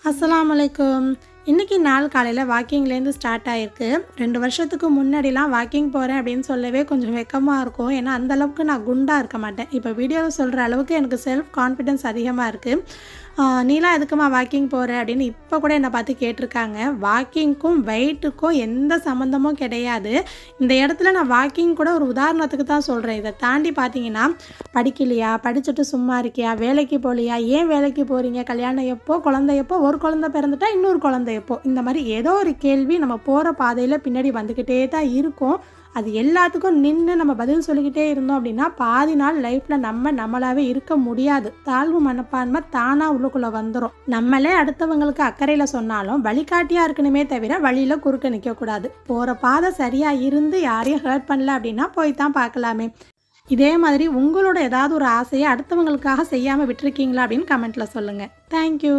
அஸ்ஸலாமு அலைக்கும். இன்றைக்கி நாள் காலையில் வாக்கிங்லேருந்து ஸ்டார்ட் ஆகிருக்கு. 2 வருஷத்துக்கு முன்னாடிலாம் வாக்கிங் போகிறேன் அப்படின்னு சொல்லவே கொஞ்சம் வெக்கமாக இருக்கும். ஏன்னா அந்தளவுக்கு நான் குண்டாக இருக்க மாட்டேன். இப்போ வீடியோவில் சொல்கிற அளவுக்கு எனக்கு செல்ஃப் கான்ஃபிடென்ஸ் அதிகமாக இருக்குது. நீலாம் எதுக்குமா வாக்கிங் போகிற அப்படின்னு இப்போ கூட என்னை பார்த்து கேட்டிருக்காங்க. வாக்கிங்க்கும் வெயிட்டுக்கும் எந்த சம்மந்தமும் கிடையாது. இந்த இடத்துல நான் வாக்கிங் கூட ஒரு உதாரணத்துக்கு தான் சொல்கிறேன். இதை தாண்டி பார்த்தீங்கன்னா, படிக்கலையா, படிச்சுட்டு சும்மா இருக்கியா, வேலைக்கு போகலையா, ஏன் வேலைக்கு போகிறீங்க, கல்யாணம் எப்போ, குழந்தை எப்போ, ஒரு குழந்தை பிறந்துட்டா இன்னொரு குழந்தை எப்போ, இந்த மாதிரி ஏதோ ஒரு கேள்வி நம்ம போகிற பாதையில் பின்னாடி வந்துக்கிட்டே தான் இருக்கும். அது எல்லாத்துக்கும் நின்று நம்ம பதில் சொல்லிக்கிட்டே இருந்தோம் அப்படின்னா பாதி நாள் லைஃப்பில் நம்மளாவே இருக்க முடியாது. தாழ்வு மனப்பான்மை தானாக உள்ளுக்குள்ளே வந்துடும். நம்மளே அடுத்தவங்களுக்கு அக்கறையில் சொன்னாலும் வழிகாட்டியாக இருக்கணுமே தவிர வழியில் குறுக்க நிற்கக்கூடாது. போகிற பாதை சரியாக இருந்து யாரையும் ஹர்ட் பண்ணல அப்படின்னா போய் தான் பார்க்கலாமே. இதே மாதிரி உங்களோட ஏதாவது ஒரு ஆசையை அடுத்தவங்களுக்காக செய்யாமல் விட்டுருக்கீங்களா அப்படின்னு கமெண்ட்டில் சொல்லுங்கள். தேங்க்யூ.